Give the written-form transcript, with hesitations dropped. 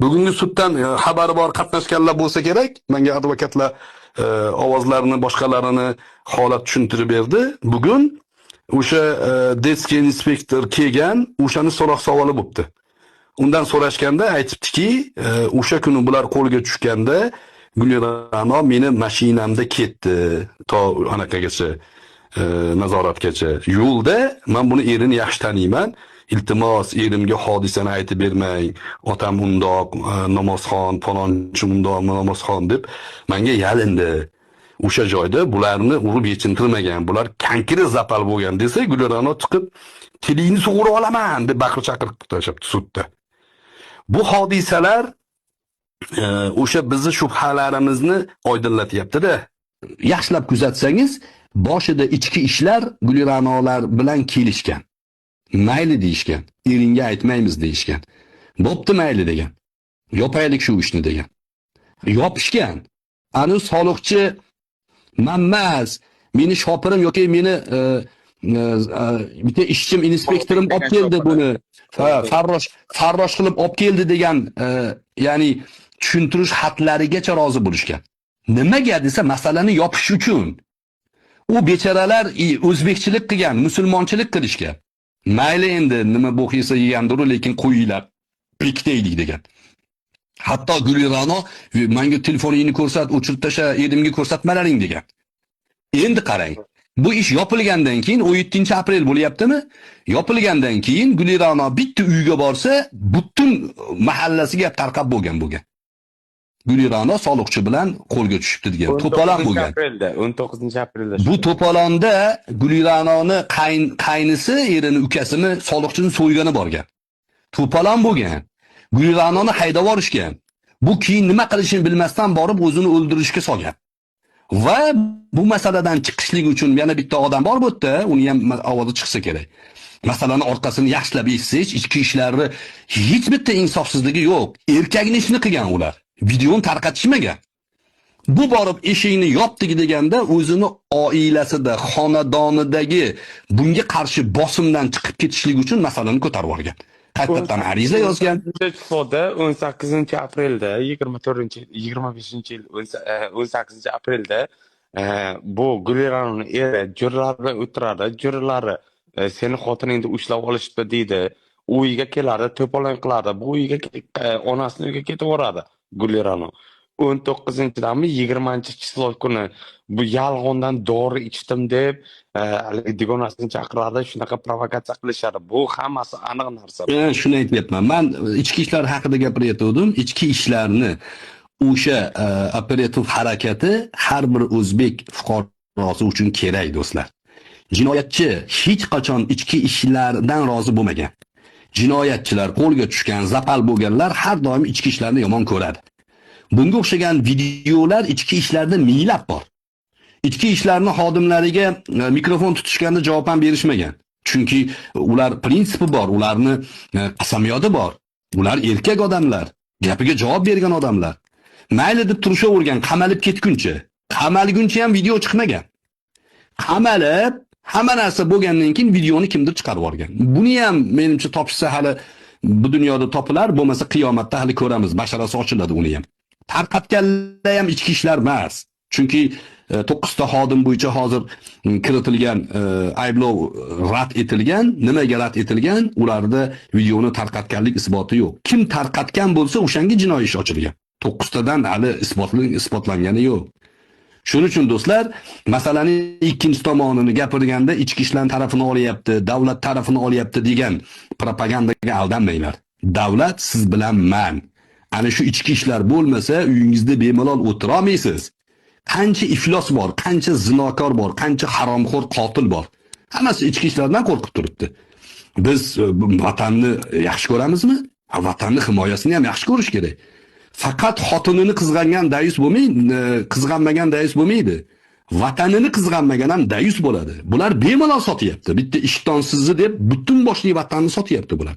Bugungi suddan xabari bor qatnashganlar bo'lsa kerak. Menga advokatlar ovozlarini, boshqalarini holat tushuntirib berdi. Bugun o'sha detskiy inspektor kelgan, o'shani so'roq savoli bo'libdi. Undan so'rashganda aytibdiki, o'sha kuni bular qo'lga tushganda Gulira'no meni mashinamda ketdi to anaqagacha, nazoratgacha. Yo'lda men buni erini yaxshi taniyman. Iltimos, erimga hodisani aytib bermang. Otam undoq, namozxon, falonchi undoq, namozxon deb menga yalindi. O'sha joyda bularni urib yechintirmagan. Bular kankiri zapal bo'lgan desa, Gulira'no chiqib tilingni sug'urib olaman deb baqir chaqirib tashlabdi sudda. Bu hodisalar o'sha bizni shubhalarimizni oydinlatyapti-da. Yaxshilab kuzatsangiz, boshida ichki ishlar Gulira'nolar bilan kelishgan. Mayli deyishgan. Eringga aytmaymiz deyishgan. Bo'pti mayli degan. Yopaylik shu ishni degan. Yopishgan. Ani soliqchi mammas, meni shopirim yoki meni bitta ishchim, inspektorim olib keldi buni. Farrosh qilib olib keldi degan, ya'ni tushuntirish xatlarigacha rozi bo'lishgan. Nimaga desa, masalani yopish uchun. U bechoralar o'zbekchilik qilgan, musulmonchilik qilishgan. Mayli endi nima bo'xisa yegandir, lekin qo'yinglar, pikdaylik degan. Hatto Gulira'no menga telefoningni ko'rsat, o'chirib tasha, erimga ko'rsatmalaring degan. Endi qarang. Bu ish yopilgandan keyin 17-aprel bo'lyaptimi? Yopilgandan keyin Gulira'no bitta uyga borsa, butun mahallasiga tarqab bo'lgan. Gulira'no soliqchi bilan qo'lga tushibdi degan. To'polon bo'lgan. 19-aprelda. Bu to'polonda Gulira'noni qaynisi, erini ukasini soliqchini so'ygani borgan. To'polon bo'lgan. Gulira'noni haydab yorishgan. Bu keyin nima qilishini bilmasdan borib o'zini o'ldirishga solgan. Va bu masaladan chiqishlik uchun yana bitta odam bor bu yerda, uni ham ovozi chiqsa kerak. Masalani orqasini yaxshilab eshitsangiz, ichki ishlarni hech bitta insofsizligi yo'q. Erkakning ishini qilgan ular. Videoni tarqatishmagan. Bu borib eshikni yopdik deganda o'zini oilasida, xonadonidagi bunga qarshi bosimdan chiqib ketishlik uchun masalani ko'tarib olgan. Qaytadan ariza yozgan. 18-aprelda, 25-yil 18-aprelda bu Gulira'ning eri jo'ralar bilan o'tiradi. Jo'ralari seni xotiningni ushlab olishdi deydi. Uyiga keladi, to'polon qiladi. Bu uyga onasining uyiga ketib boradi Gulira'ning. 19-dami 20-chislo kuni bu yolg'ondan dori ichdim deb digonasini chaqiradi, shunaqa provokatsiya qilishadi. Bu hammasi aniq narsa. Shuni aytyapman. Men ichki ishlar haqida gapirayotgandim. Ichki ishlarni o'sha operativ harakati har bir o'zbek fuqarosi uchun kerak, do'stlar. Jinoyatchi hech qachon ichki ishlardan rozi bo'lmagan. Jinoyatchilar, qo'lga tushgan, zapal bo'lganlar har doim ichki ishlarni yomon ko'radi. Bunga o'xshagan videolar ichki ishlarda minglab bor. Ichki ishlarni xodimlariga mikrofon tutishganda javob ham berishmagan. Chunki ular prinsipi bor, ularni qasamyodi bor. Ular erkak odamlar, gapiga javob bergan odamlar. Mayli deb turishavergan, qamalib ketguncha. Qamalguncha ham video chiqmagan. Qamalib hamma narsa bo'lgandan keyin videoni kimdir chiqarib olgan. Buni ham menimcha topishsa hali bu dunyoda topilar, bo'lmasa qiyomatda hali ko'ramiz, basharasi ochiladi uni ham. Tarqatganlar ham ichki ishlar emas. Chunki 9 ta xodim bo'yicha hozir kiritilgan ayblov rad etilgan. Nimaga rad etilgan? Ularda videoni tarqatganlik isboti yo'q. Kim tarqatgan bo'lsa, o'shanga jinoiy ish ochilgan. 9 tadan hali isbotlangani yo'q. Shuning uchun do'stlar, masalaning ikkinchi tomonini gapirganda ichki ishlar tarafini olyapti, davlat tarafini olyapti degan propagandaga aldanmanglar. Davlat siz bilan man. Ana shu ichki ishlar bo'lmasa, uyingizda bemalol o'tira olmaysiz. Qancha iflos bor, qancha zinokor bor, qancha haromxo'r qotil bor. Hammasi ichki ishlardan qo'rqib turibdi. Biz vatanni yaxshi ko'ramizmi? Vatanni himoyasini ham yaxshi ko'rish kerak. Faqat xotinini qizg'angan dayus bo'lmaydi, qizg'anmagan dayus bo'lmaydi. Vatanini qizg'anmagan ham dayus bo'ladi. Bular bemalol sotyapti. Bitta ishtonsizzi deb butun boshli vatanni sotyapti bular.